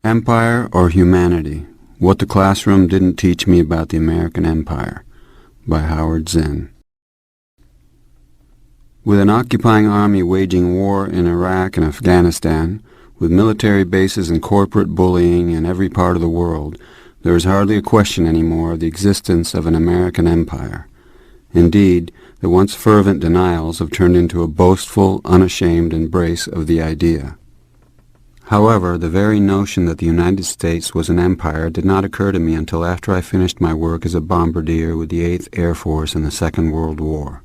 Empire or Humanity? What the Classroom Didn't Teach Me About the American Empire by Howard Zinn. With an occupying army waging war in Iraq and Afghanistan, with military bases and corporate bullying in every part of the world, there is hardly a question anymore of the existence of an American empire. Indeed, the once fervent denials have turned into a boastful, unashamed embrace of the idea. However, the very notion that the United States was an empire did not occur to me until after I finished my work as a bombardier with the 8th Air Force in the Second World War.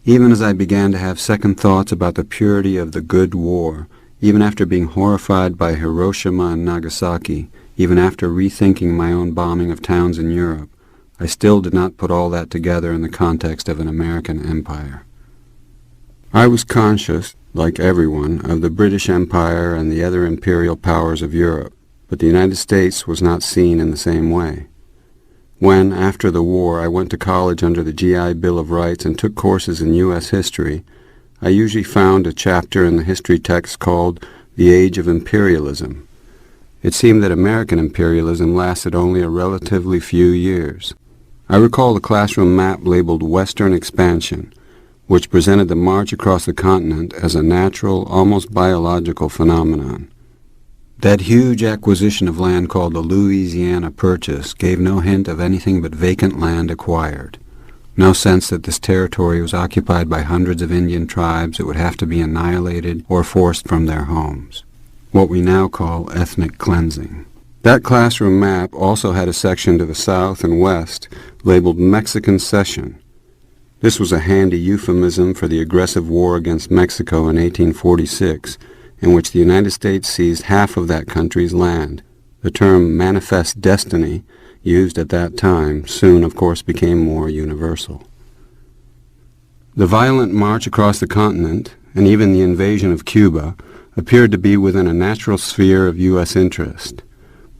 Even as I began to have second thoughts about the purity of the good war, even after being horrified by Hiroshima and Nagasaki, even after rethinking my own bombing of towns in Europe, I still did not put all that together in the context of an American empire. I was conscious, like everyone, of the British Empire and the other imperial powers of Europe, but the United States was not seen in the same way. When, after the war, I went to college under the GI Bill of Rights and took courses in U.S. history, I usually found a chapter in the history text called The Age of Imperialism. It seemed that American imperialism lasted only a relatively few years. I recall the classroom map labeled Western Expansion, which presented the march across the continent as a natural, almost biological phenomenon. That huge acquisition of land called the Louisiana Purchase gave no hint of anything but vacant land acquired, no sense that this territory was occupied by hundreds of Indian tribes that would have to be annihilated or forced from their homes, what we now call ethnic cleansing. That classroom map also had a section to the south and west labeled Mexican Cession. This was a handy euphemism for the aggressive war against Mexico in 1846, in which the United States seized half of that country's land. The term manifest destiny, used at that time, soon of course became more universal. The violent march across the continent, and even the invasion of Cuba, appeared to be within a natural sphere of U.S. interest.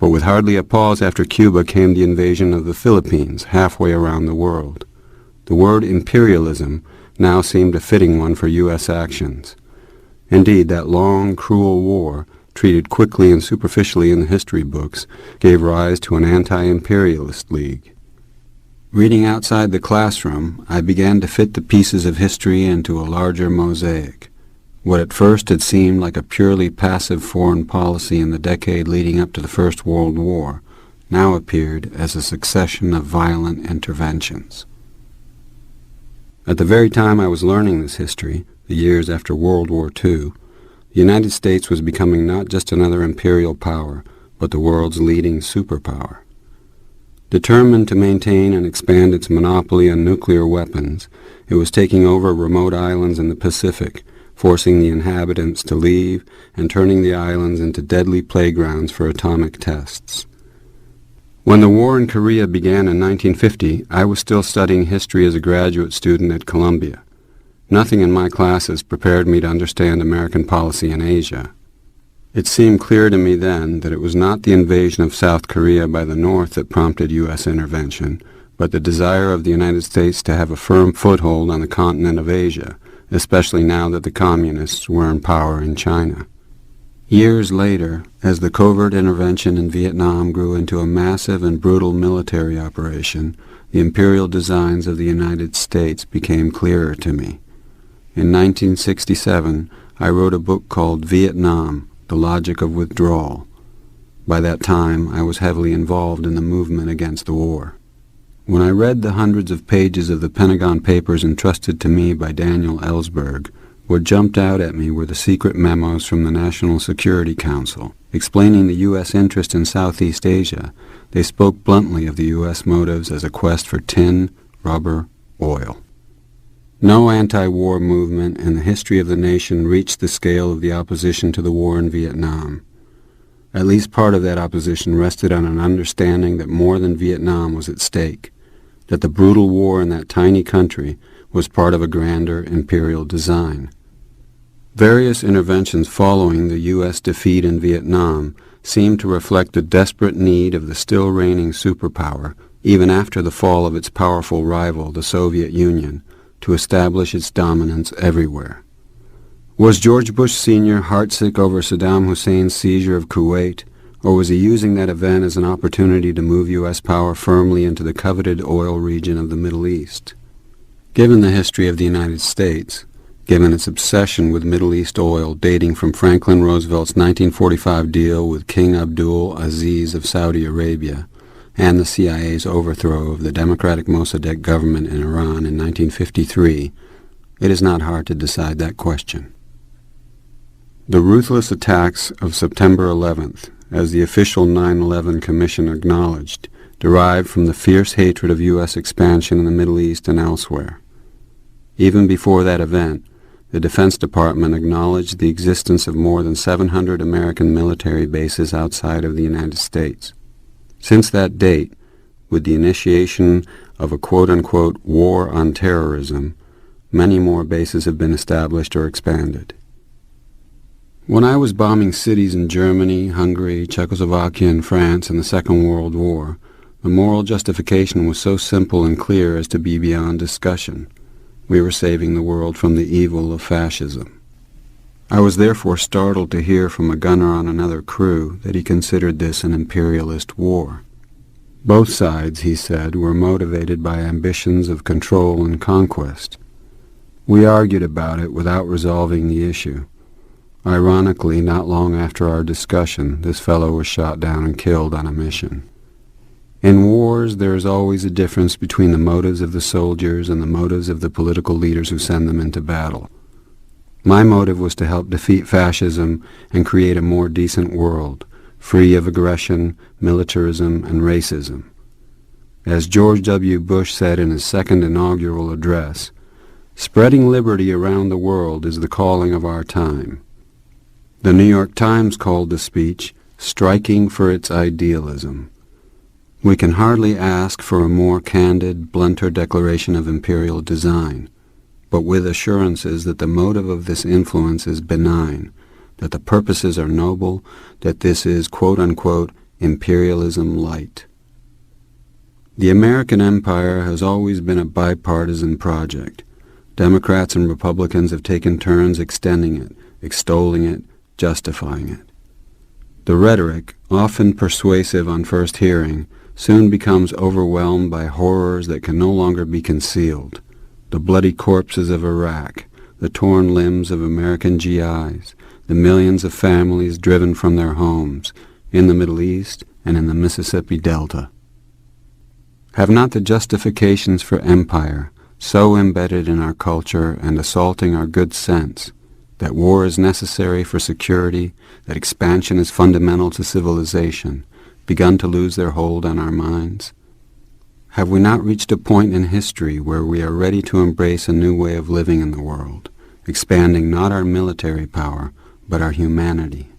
But with hardly a pause after Cuba came the invasion of the Philippines, halfway around the world. The word imperialism now seemed a fitting one for U.S. actions. Indeed, that long, cruel war, treated quickly and superficially in the history books, gave rise to an anti-imperialist league. Reading outside the classroom, I began to fit the pieces of history into a larger mosaic. What at first had seemed like a purely passive foreign policy in the decade leading up to the First World War now appeared as a succession of violent interventions. At the very time I was learning this history, the years after World War II, the United States was becoming not just another imperial power, but the world's leading superpower. Determined to maintain and expand its monopoly on nuclear weapons, it was taking over remote islands in the Pacific, forcing the inhabitants to leave and turning the islands into deadly playgrounds for atomic tests. When the war in Korea began in 1950, I was still studying history as a graduate student at Columbia. Nothing in my classes prepared me to understand American policy in Asia. It seemed clear to me then that it was not the invasion of South Korea by the North that prompted U.S. intervention, but the desire of the United States to have a firm foothold on the continent of Asia, especially now that the communists were in power in China. Years later, as the covert intervention in Vietnam grew into a massive and brutal military operation, the imperial designs of the United States became clearer to me. In 1967, I wrote a book called Vietnam, The Logic of Withdrawal. By that time, I was heavily involved in the movement against the war. When I read the hundreds of pages of the Pentagon Papers entrusted to me by Daniel Ellsberg, what jumped out at me were the secret memos from the National Security Council. Explaining the U.S. interest in Southeast Asia, they spoke bluntly of the U.S. motives as a quest for tin, rubber, oil. No anti-war movement in the history of the nation reached the scale of the opposition to the war in Vietnam. At least part of that opposition rested on an understanding that more than Vietnam was at stake, that the brutal war in that tiny country was part of a grander imperial design. Various interventions following the U.S. defeat in Vietnam seemed to reflect the desperate need of the still reigning superpower, even after the fall of its powerful rival, the Soviet Union, to establish its dominance everywhere. Was George Bush Sr. heartsick over Saddam Hussein's seizure of Kuwait, Or was he using that event as an opportunity to move U.S. power firmly into the coveted oil region of the Middle East? Given the history of the United States, given its obsession with Middle East oil dating from Franklin Roosevelt's 1945 deal with King Abdul Aziz of Saudi Arabia, and the CIA's overthrow of the Democratic Mossadegh government in Iran in 1953, it is not hard to decide that question. The ruthless attacks of September 11th, as the official 9/11 Commission acknowledged, derived from the fierce hatred of U.S. expansion in the Middle East and elsewhere. Even before that event, the Defense Department acknowledged the existence of more than 700 American military bases outside of the United States. Since that date, with the initiation of a quote-unquote war on terrorism, many more bases have been established or expanded. When I was bombing cities in Germany, Hungary, Czechoslovakia, and France in the Second World War, the moral justification was so simple and clear as to be beyond discussion. We were saving the world from the evil of fascism. I was therefore startled to hear from a gunner on another crew that he considered this an imperialist war. Both sides, he said, were motivated by ambitions of control and conquest. We argued about it without resolving the issue. Ironically, not long after our discussion, this fellow was shot down and killed on a mission. In wars, there is always a difference between the motives of the soldiers and the motives of the political leaders who send them into battle. My motive was to help defeat fascism and create a more decent world, free of aggression, militarism, and racism. As George W. Bush said in his second inaugural address, "Spreading liberty around the world is the calling of our time." The New York Times called the speech "striking for its idealism." We can hardly ask for a more candid, blunter declaration of imperial design, but with assurances that the motive of this influence is benign, that the purposes are noble, that this is quote-unquote imperialism light. The American empire has always been a bipartisan project. Democrats and Republicans have taken turns extending it, extolling it, justifying it. The rhetoric, often persuasive on first hearing, soon becomes overwhelmed by horrors that can no longer be concealed. The bloody corpses of Iraq, the torn limbs of American GIs, the millions of families driven from their homes in the Middle East and in the Mississippi Delta. Have not the justifications for empire so embedded in our culture and assaulting our good sense that war is necessary for security, that expansion is fundamental to civilization, begun to lose their hold on our minds? Have we not reached a point in history where we are ready to embrace a new way of living in the world, expanding not our military power, but our humanity?